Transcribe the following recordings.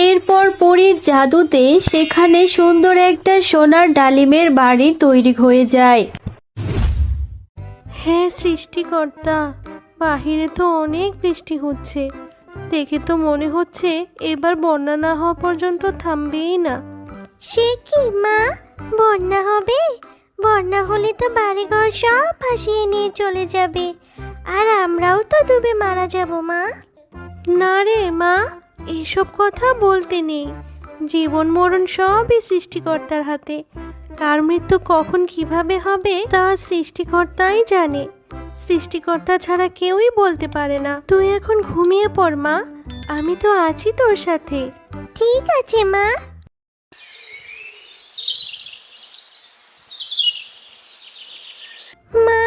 এরপর পরীর জাদুতে সেখানে সুন্দর একটা সোনার ডালিমের বাড়ি তৈরি হয়ে যায়। হ্যাঁ সৃষ্টিকর্তা, বাহিরে তো অনেক বৃষ্টি হচ্ছে, দেখে তো মনে হচ্ছে এবার বন্যা না হওয়া পর্যন্ত থামবেই না। সে কি মা, বন্যা হবে? বন্যা হলে তো বাড়িঘর সব ভাসিয়ে নিয়ে চলে যাবে, আর আমরাও তো ডুবে মারা যাব মা। না রে মা, এসব কথা বলতে নেই। জীবন মরণ সবই সৃষ্টিকর্তার হাতে। কার মৃত্যু কখন কিভাবে হবে তা সৃষ্টিকর্তাই জানে। সৃষ্টিকর্তা ছাড়া কেউই বলতে পারে না। তুই এখন ঘুমিয়ে পড় মা, আমি তো আছি তোর সাথে। ঠিক আছে মা। মা,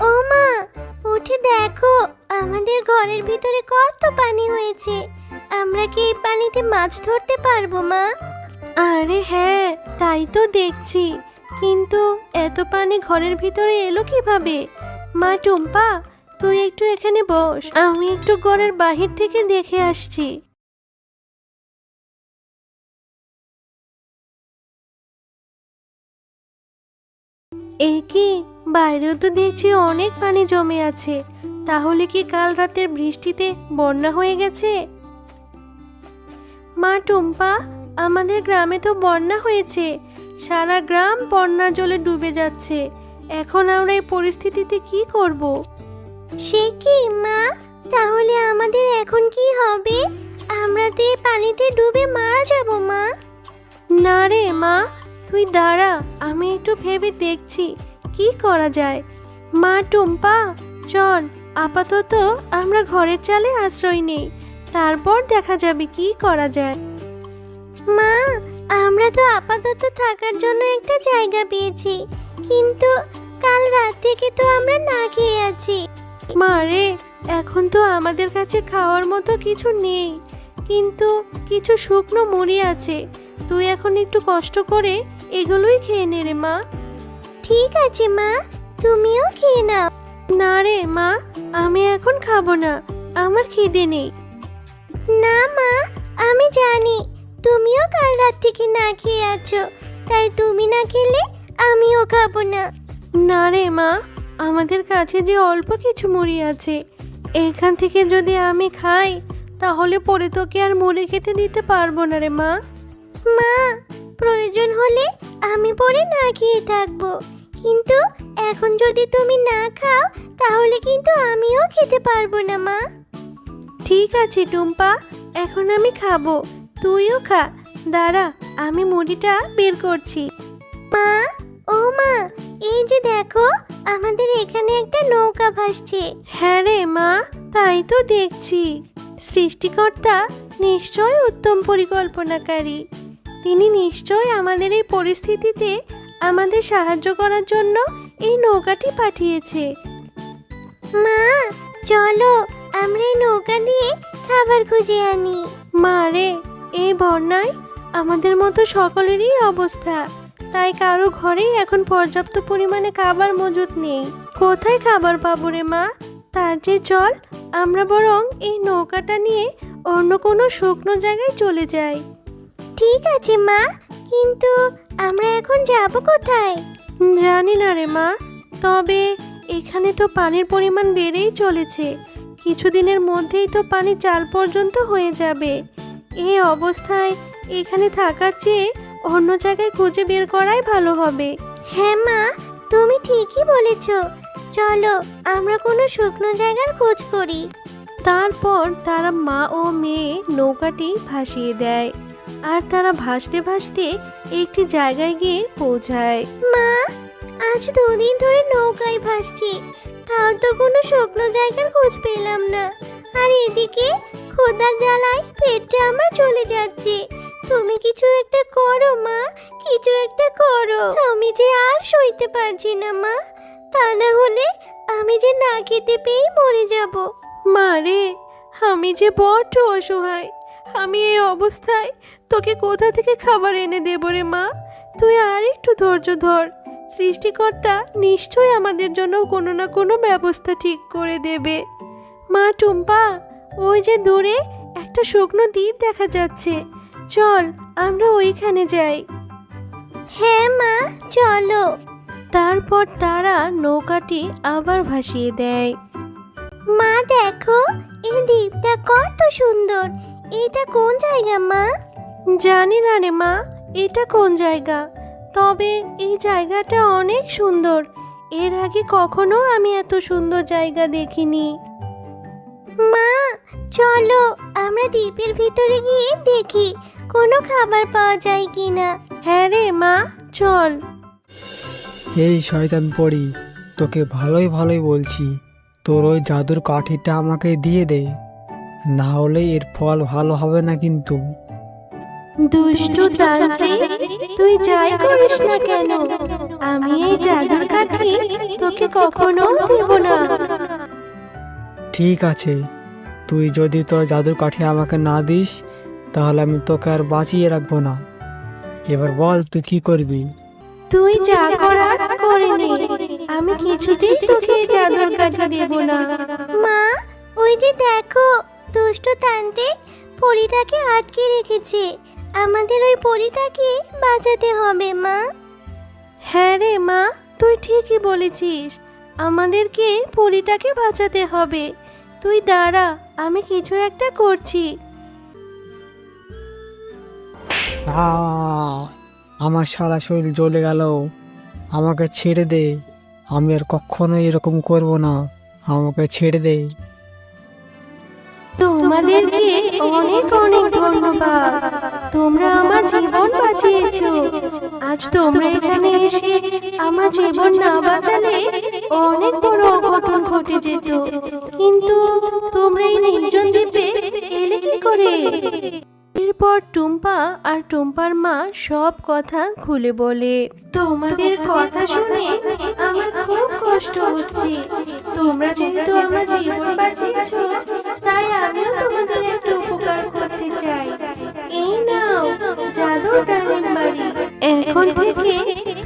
ও মা, উঠে দেখো আমাদের ঘরের ভিতরে কত পানি হয়েছে। আমরা কি এই পানিতে মাছ ধরতে পারবো মা? আরে হ্যাঁ, তাই তো দেখছি, কিন্তু এত পানি ঘরের ভিতরে এলো কিভাবে? মা টুম্পা, তুই একটু এখানে বস, আমি একটু ঘরের বাহির থেকে দেখে আসছি। এ কি, বাইরেও তো দেখছি অনেক পানি জমে আছে। তাহলে কি কাল রাতের বৃষ্টিতে বন্যা হয়ে গেছে? মা টুম্পা, আমাদের গ্রামে তো বন্যা হয়েছে, সারা গ্রাম বন্যার জলে ডুবে যাচ্ছে। এখন আমরা এই পরিস্থিতিতে কি করব? সে কি মা, তাহলে আমাদের এখন কি হবে? আমরা তো এই পানিতে ডুবে মারা যাব মা। না রে মা, তুই দাঁড়া, আমি একটু ভেবে দেখছি কি করা যায়। মা টুম্পা, চল আপাতত আমরা ঘরের চালে আশ্রয় নেই, তারপর দেখা যাবে কি করা যায়। মা, আমরা তো আপাতত থাকার জন্য একটা জায়গা পেয়েছি, কিন্তু কাল রাত থেকে তো আমরা না খেয়ে আছি। মা রে, এখন তো আমাদের কাছে খাওয়ার মতো কিছু নেই, কিন্তু কিছু শুকনো মুড়ি আছে। তুই এখন একটু কষ্ট করে এগুলোই খেয়ে নে রে মা। ঠিক আছে মা, তুমিও খেয়ে নাও। না রে মা, আমি এখন খাবো না, আমার খিদে নেই। না মা, আমি জানি তুমিও কাল রাত থেকে না খেয়ে আছো, তাই তুমি না খেলে আমিও খাবো না। না রে মা, আমাদের কাছে যে অল্প কিছু মুড়ি আছে, এখান থেকে যদি আমি খাই তাহলে পরে তোকে আর মুড়ি খেতে দিতে পারবো না রে মা। মা, প্রয়োজন হলে আমি পরে না খেয়ে থাকবো, কিন্তু এখন যদি তুমি না খাও তাহলে কিন্তু আমিও খেতে পারবো না মা। ঠিক আছে টুম্পা, এখন আমি খাবো, তুইও খা। দাঁড়া, আমি মুড়িটা বের করছি। মা, ও মা, এই যে দেখো আমাদের এখানে একটা নৌকা ভাসছে। হ্যাঁ রে মা, তাই তো দেখছি। সৃষ্টিকর্তা নিশ্চয় উত্তম পরিকল্পনাকারী। তিনি নিশ্চয় আমাদের এই পরিস্থিতিতে আমাদের সাহায্য করার জন্য এই নৌকাটি পাঠিয়েছে। মা, চলো আমরা এই নৌকা দিয়ে খাবার খুঁজে আনি। মা রে, এই বন্যায় আমাদের মতো সকলেরই অবস্থা, তাই কারো ঘরেই এখন পর্যাপ্ত পরিমাণে খাবার মজুদ নেই। কোথায় খাবার পাবো রে মা? তার চেয়ে চল আমরা বরং এই নৌকাটা নিয়ে অন্য কোনো শুকনো জায়গায় চলে যাই। ঠিক আছে মা, কিন্তু আমরা এখন যাব কোথায়? জানি না রে মা, তবে এখানে তো পানির পরিমাণ বেড়েই চলেছে। কিছুদিনের মধ্যেই তো পানি চাল পর্যন্ত হয়ে যাবে। এই অবস্থায় এখানে থাকার চেয়ে অন্য জায়গায় খুঁজে বের করাই ভালো হবে। হ্যাঁ মা, তুমি ঠিকই বলেছ, চলো আমরা কোনো শুকনো জায়গার খোঁজ করি। তারপর তারা মা ও মেয়ে নৌকাটি ভাসিয়ে দেয়, আর তারা ভাসতে ভাসতে একটি জায়গায় গিয়ে পৌঁছায়। মা, আজ 2 দিন ধরে নৌকায় ভাসছি, তাও তো কোনো শুকনো জায়গার খোঁজ পেলাম না। আর এদিকে ক্ষুধার জ্বালায় পেটটা আমার চলে যাচ্ছে। তুমি কিছু একটা করো মা, কিছু একটা করো। আমি যে আর সইতে পারছি না মা, তা না হলে আমি যে না খেতে পেয়ে মরে যাব। মা রে, আমি যে বড্ড অসহায়, আমি এই অবস্থায় তোকে কোথা থেকে খাবার এনে দেবো রে মা? তুই আর একটু ধৈর্য ধর, সৃষ্টিকর্তা নিশ্চয়ই আমাদের জন্য কোনো না কোনো ব্যবস্থা ঠিক করে দেবে। মা টুম্পা, ওই যে দূরে একটা শুকনো দ্বীপ দেখা যাচ্ছে, চল আমরা ওইখানে যাই। হ্যাঁ মা, চলো। তারপর তারা নৌকাটি আবার ভাসিয়ে দেয়। মা দেখো, এই দ্বীপটা কত সুন্দর। এটা কোন জায়গা মা? জানি না রে মা, এটা কোন জায়গা, তবে এই জায়গাটা অনেক সুন্দর। এর আগে কখনো আমি এত সুন্দর জায়গা দেখিনি। মা চলো, আমরা দ্বীপের ভিতরে গিয়ে দেখি কোনো খাবার পাওয়া যায় কিনা। হ্যাঁ রে মা, চল। এই শয়তান পড়ি, তোকে ভালোই ভালোই বলছি, তোর ওই জাদুর কাঠিটা আমাকে দিয়ে দে, না হলে এর ফল ভালো হবে না কিন্তু। দুষ্টু তান্ত্রিক, তুই যাই করিস না কেন, আমি এই জাদুর কাঠি তোকে কখনো দেব না। ঠিক আছে, তুই যদি তোর জাদুর কাঠি আমাকে না দিস তাহলে আমি তোকে আর বাঁচিয়ে রাখবো না। এবার বল তুই কি করবি? তুই যা করার করে নে, আমি কিছুতেই তোকে এই জাদুর কাঠি দেব না। মা ওই যে দেখো, দুষ্ট তান্ত্রিক পরীটাকে আটকে রেখেছে। আমাদের ওই পরীটাকে বাঁচাতে হবে মা। হ্যাঁ রে মা, তুই ঠিকই বলেছিস, আমাদেরকে পরীটাকে বাঁচাতে হবে। তুই দাঁড়া, আমি কিছু একটা করছি। আমার সারা শরীর জ্বলে গেল, আমাকে ছেড়ে দে, আমি আর কখনো এরকম করব না, আমাকে ছেড়ে দে। তোমাদেরকে অনেক অনেক ধন্যবাদ, তোমরা আমার জীবন বাঁচিয়েছো। আজ তোমরা এখানে এসে আমার জীবন না বাঁচালে অনেক বড় অঘটন ঘটে যেত। কিন্তু তোমরা এই নির্জন দ্বীপে এলে কি করে? এরপর টুম্পা আর টুম্পার মা সব কথা খুলে বলে। তোমাদের কথা শুনে আমার খুব কষ্ট হচ্ছে। তোমরা যেহেতু আমার জীবন বাঁচিয়েছো, তাই আমিও তোমাদের একটা উপকার করতে চাই। এই নাও জাদুর ডালিম বাড়ি। এখন থেকে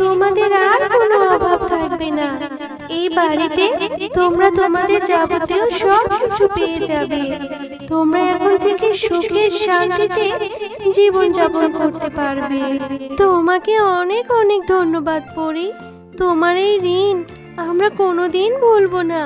তোমাদের আর কোনো অভাব থাকবে না। এই বাড়িতে তোমরা তোমাদের যাবতীয় সব কিছু পেয়ে যাবে। তোমরা এখন থেকে সুখে শান্তিতে জীবন যাপন করতে পারবে। তোমাকে অনেক অনেক ধন্যবাদ পরি, তোমার এই ঋণ আমরা কোনোদিন ভুলবো না।